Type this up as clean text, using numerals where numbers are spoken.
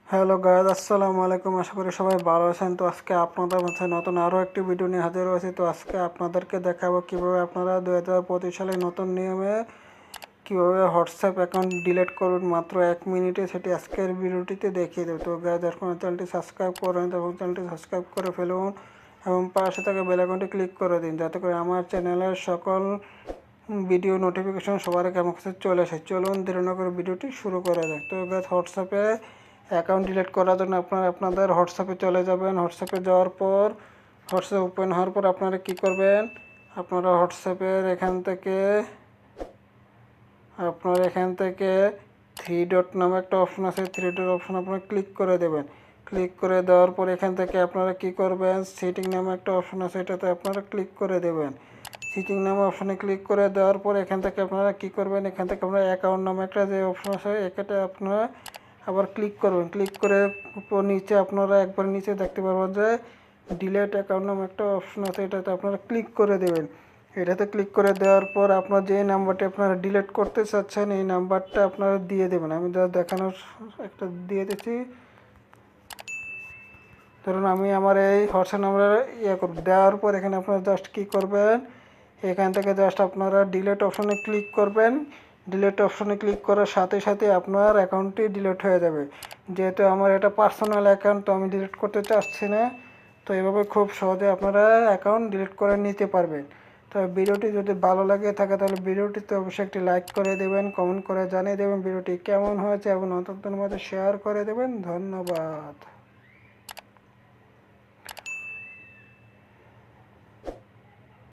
Hello guys, আসসালামু আলাইকুম। আশা করি সবাই ভালো আছেন। তো আজকে আপনাদের মাঝে নতুন আরও একটি ভিডিও নিয়ে হাজির হয়েছি। তো আজকে আপনাদেরকে দেখাবো কীভাবে আপনারা 2025 সালে নতুন নিয়মে কীভাবে হোয়াটসঅ্যাপ অ্যাকাউন্ট ডিলিট করুন মাত্র 1 মিনিটে, সেটি আজকের ভিডিওটিতে দেখিয়ে দেবো। তো গাইজ, এখন চ্যানেলটি সাবস্ক্রাইব করেন এবং চ্যানেলটি সাবস্ক্রাইব করে ফেলুন এবং পাশে থাকা বেল আইকনটি ক্লিক করে দিন, যাতে করে আমার চ্যানেলের সকল ভিডিও নোটিফিকেশন সবার আগে আমার কাছে চলে আসে। চলুন দেরি না করে ভিডিওটি শুরু করা যাক। তো গাইজ, হোয়াটসঅ্যাপে অ্যাকাউন্ট ডিলিট করার জন্য আপনারা আপনাদের হোয়াটসঅ্যাপে চলে যাবেন। হোয়াটসঅ্যাপে যাওয়ার পর হোয়াটসঅ্যাপ ওপেন হওয়ার পর আপনারা কী করবেন, আপনারা হোয়াটসঅ্যাপের এখান থেকে থ্রি ডট নামে একটা অপশন আছে, থ্রি ডট অপশন আপনারা ক্লিক করে দেবেন। ক্লিক করে দেওয়ার পর এখান থেকে আপনারা কী করবেন, সেটিং নামে একটা অপশন আছে, এটাতে আপনারা ক্লিক করে দেবেন। সেটিং নামে অপশনে ক্লিক করে দেওয়ার পর এখান থেকে আপনারা কী করবেন, এখান থেকে আপনারা অ্যাকাউন্ট নামে একটা যে অপশন আছে, এটাতে আপনারা আবার ক্লিক করবেন। ক্লিক করে উপর নিচে আপনারা একবার নিচে দেখতে পারবেন যে ডিলেট অ্যাকাউন্ট নামে একটা অপশন আছে, এটাতে আপনারা ক্লিক করে দেবেন। এটাতে ক্লিক করে দেওয়ার পর আপনার যে নাম্বারটি আপনারা ডিলিট করতে চাচ্ছেন এই নাম্বারটা আপনারা দিয়ে দেবেন। আমি যা দেখানোর একটা দিয়ে দিচ্ছি। ধরুন আমি আমার এই হোয়াটসঅ্যাপ নাম্বার দেওয়ার পর এখানে আপনারা জাস্ট কী করবেন, এখান থেকে জাস্ট আপনারা ডিলিট অপশনে ক্লিক করবেন। ডিলিট অপশনে ক্লিক করার সাথে সাথে আপনার অ্যাকাউন্টটি ডিলিট হয়ে যাবে। যেহেতু আমার এটা পার্সোনাল অ্যাকাউন্ট, তো আমি ডিলিট করতে চাচ্ছি না। তো এভাবে খুব সহজে আপনারা অ্যাকাউন্ট ডিলিট করে নিতে পারবেন। তো ভিডিওটি যদি ভালো লাগে থাকে তাহলে ভিডিওটিতে অবশ্যই একটি লাইক করে দেবেন, কমেন্ট করে জানিয়ে দেবেন ভিডিওটি কেমন হয়েছে এবং নতুনদের মধ্যে শেয়ার করে দেবেন। ধন্যবাদ।